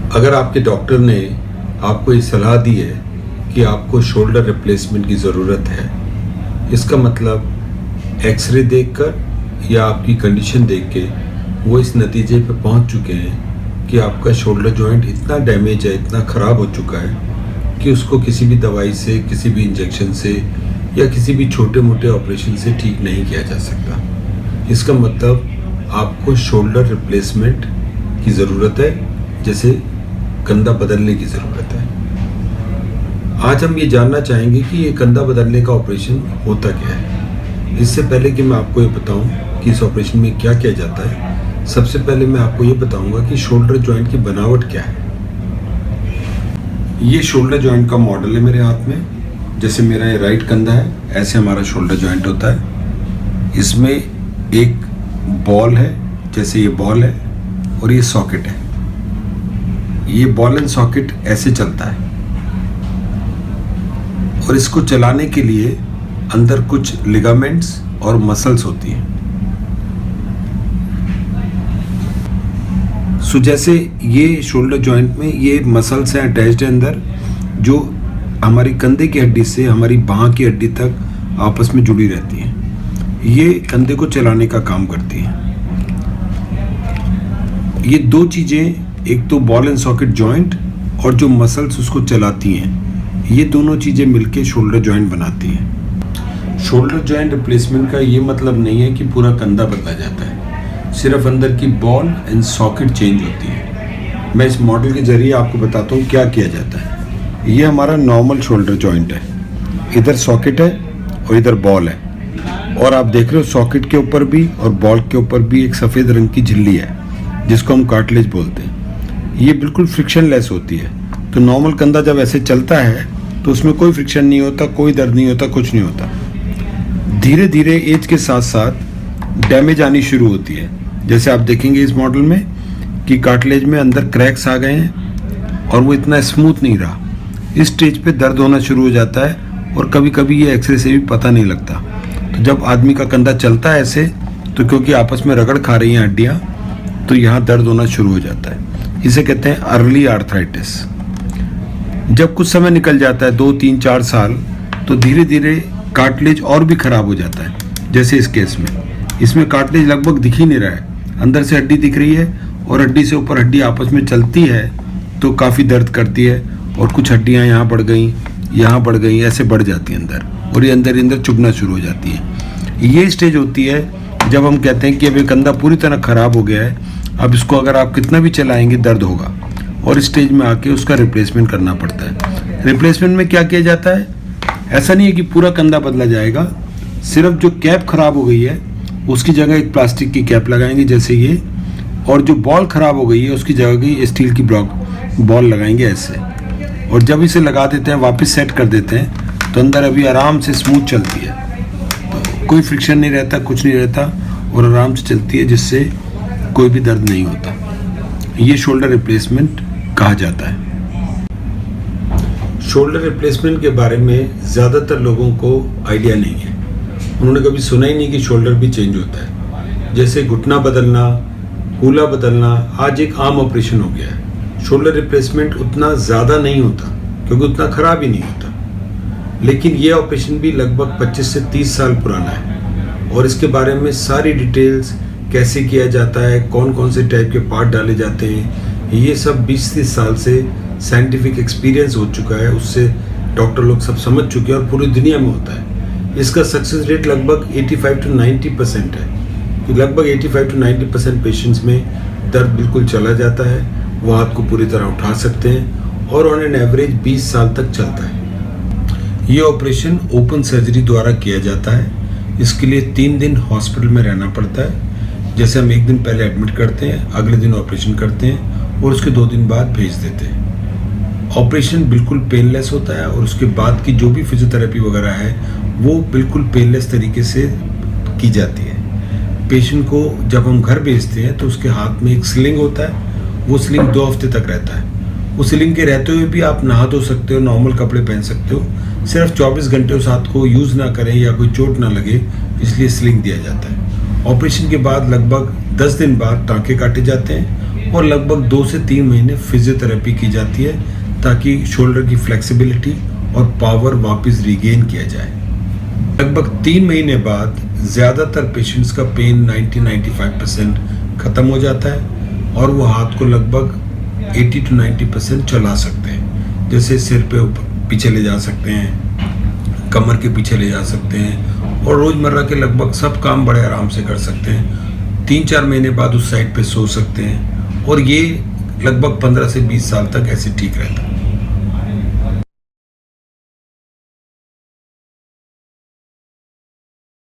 अगर आपके डॉक्टर ने आपको ये सलाह दी है कि आपको शोल्डर रिप्लेसमेंट की ज़रूरत है, इसका मतलब एक्सरे देखकर या आपकी कंडीशन देख के वो इस नतीजे पे पहुंच चुके हैं कि आपका शोल्डर जॉइंट इतना डैमेज है, इतना ख़राब हो चुका है कि उसको किसी भी दवाई से, किसी भी इंजेक्शन से या किसी भी छोटे मोटे ऑपरेशन से ठीक नहीं किया जा सकता। इसका मतलब आपको शोल्डर रिप्लेसमेंट की ज़रूरत है, जैसे कंधा बदलने की ज़रूरत है। आज हम ये जानना चाहेंगे कि ये कंधा बदलने का ऑपरेशन होता क्या है। इससे पहले कि मैं आपको ये बताऊं कि इस ऑपरेशन में क्या किया जाता है, सबसे पहले मैं आपको ये बताऊंगा कि शोल्डर जॉइंट की बनावट क्या है। ये शोल्डर जॉइंट का मॉडल है मेरे हाथ में। जैसे मेरा ये राइट कंधा है, ऐसे हमारा शोल्डर जॉइंट होता है। इसमें एक बॉल है, जैसे ये बॉल है, और ये सॉकेट है। ये बॉल एंड सॉकेट ऐसे चलता है और इसको चलाने के लिए अंदर कुछ लिगामेंट्स और मसल्स होती हैं। सो जैसे ये शोल्डर जॉइंट में ये मसल्स हैं अटैच्ड है अंदर, जो हमारी कंधे की हड्डी से हमारी बाह की हड्डी तक आपस में जुड़ी रहती हैं। ये कंधे को चलाने का काम करती हैं। ये दो चीज़ें, एक तो बॉल एंड सॉकेट जॉइंट और जो मसल्स उसको चलाती हैं, ये दोनों चीज़ें मिलके शोल्डर जॉइंट बनाती हैं। शोल्डर जॉइंट रिप्लेसमेंट का ये मतलब नहीं है कि पूरा कंधा बदला जाता है, सिर्फ अंदर की बॉल एंड सॉकेट चेंज होती है। मैं इस मॉडल के जरिए आपको बताता हूँ क्या किया जाता है। ये हमारा नॉर्मल शोल्डर जॉइंट है। इधर सॉकेट है और इधर बॉल है, और आप देख रहे हो सॉकेट के ऊपर भी और बॉल के ऊपर भी एक सफ़ेद रंग की झिल्ली है, जिसको हम कार्टिलेज बोलते हैं। ये बिल्कुल फ्रिक्शनलेस होती है। तो नॉर्मल कंधा जब ऐसे चलता है तो उसमें कोई फ्रिक्शन नहीं होता, कोई दर्द नहीं होता, कुछ नहीं होता। धीरे धीरे एज के साथ साथ डैमेज आनी शुरू होती है। जैसे आप देखेंगे इस मॉडल में कि कार्टिलेज में अंदर क्रैक्स आ गए हैं और वो इतना स्मूथ नहीं रहा। इस स्टेज पे दर्द होना शुरू हो जाता है और कभी कभी ये एक्सरे से भी पता नहीं लगता। तो जब आदमी का कंधा चलता है ऐसे, तो क्योंकि आपस में रगड़ खा रही हैं हड्डियाँ, तो यहाँ दर्द होना शुरू हो जाता है। इसे कहते हैं अर्ली आर्थराइटिस। जब कुछ समय निकल जाता है, 2, 3, 4 साल, तो धीरे धीरे कार्टिलेज और भी खराब हो जाता है। जैसे इस केस में, इसमें कार्टिलेज लगभग दिख ही नहीं रहा है, अंदर से हड्डी दिख रही है और हड्डी से ऊपर हड्डी आपस में चलती है तो काफ़ी दर्द करती है, और कुछ हड्डियाँ यहाँ बढ़ गई, यहाँ बढ़ गई, ऐसे बढ़ जाती हैं अंदर, और ये अंदर अंदर चुभना शुरू हो जाती है। ये स्टेज होती है जब हम कहते हैं कि अब ये कंधा पूरी तरह खराब हो गया है, अब इसको अगर आप कितना भी चलाएंगे दर्द होगा, और इस स्टेज में आके उसका रिप्लेसमेंट करना पड़ता है। रिप्लेसमेंट में क्या किया जाता है, ऐसा नहीं है कि पूरा कंधा बदला जाएगा, सिर्फ जो कैप खराब हो गई है उसकी जगह एक प्लास्टिक की कैप लगाएंगे जैसे ये, और जो बॉल खराब हो गई है उसकी जगह की स्टील की बॉल लगाएंगे ऐसे। और जब इसे लगा देते हैं, वापस सेट कर देते हैं, तो अंदर अभी आराम से स्मूथ चलती है, तो कोई फ्रिक्शन नहीं रहता, कुछ नहीं रहता, और आराम से चलती है, जिससे कोई भी दर्द नहीं होता। ये शोल्डर रिप्लेसमेंट कहा जाता है। शोल्डर रिप्लेसमेंट के बारे में ज़्यादातर लोगों को आइडिया नहीं है। उन्होंने कभी सुना ही नहीं कि शोल्डर भी चेंज होता है। जैसे घुटना बदलना, कूल्हा बदलना आज एक आम ऑपरेशन हो गया है। शोल्डर रिप्लेसमेंट उतना ज़्यादा नहीं होता क्योंकि उतना ख़राब ही नहीं होता, लेकिन ये ऑपरेशन भी लगभग 25 से 30 साल पुराना है, और इसके बारे में सारी डिटेल्स, कैसे किया जाता है, कौन कौन से टाइप के पार्ट डाले जाते हैं, ये सब 20-30 साल से साइंटिफिक एक्सपीरियंस हो चुका है। उससे डॉक्टर लोग सब समझ चुके हैं और पूरी दुनिया में होता है। इसका सक्सेस रेट लगभग 85 to 90% है। तो लगभग 85 to 90% पेशेंट्स में दर्द बिल्कुल चला जाता है, वो हाथ को पूरी तरह उठा सकते हैं, और ऑन एन एवरेज 20 साल तक चलता है। ये ऑपरेशन ओपन सर्जरी द्वारा किया जाता है। इसके लिए 3 दिन हॉस्पिटल में रहना पड़ता है। जैसे हम 1 दिन पहले एडमिट करते हैं, अगले दिन ऑपरेशन करते हैं, और उसके 2 दिन बाद भेज देते हैं। ऑपरेशन बिल्कुल पेनलेस होता है, और उसके बाद की जो भी फिजियोथेरेपी वगैरह है वो बिल्कुल पेनलेस तरीके से की जाती है। पेशेंट को जब हम घर भेजते हैं तो उसके हाथ में एक स्लिंग होता है, वो स्लिंग 2 हफ्ते तक रहता है। उस स्लिंग के रहते हुए भी आप नहा धो सकते हो, नॉर्मल कपड़े पहन सकते हो, सिर्फ 24 घंटे उस हाथ को यूज़ ना करें या कोई चोट ना लगे, इसलिए स्लिंग दिया जाता है। ऑपरेशन के बाद लगभग 10 दिन बाद टाँके काटे जाते हैं और लगभग 2 से 3 महीने फिजियोथेरेपी की जाती है ताकि शोल्डर की फ्लेक्सिबिलिटी और पावर वापस रिगेन किया जाए। लगभग 3 महीने बाद ज़्यादातर पेशेंट्स का पेन 90-95% ख़त्म हो जाता है और वो हाथ को लगभग 80-90% चला सकते हैं। जैसे सिर पे पीछे ले जा सकते हैं, कमर के पीछे ले जा सकते हैं और रोज़मर्रा के लगभग सब काम बड़े आराम से कर सकते हैं। 3-4 महीने बाद उस साइड पे सो सकते हैं और ये लगभग 15 से 20 साल तक ऐसे ठीक रहता है।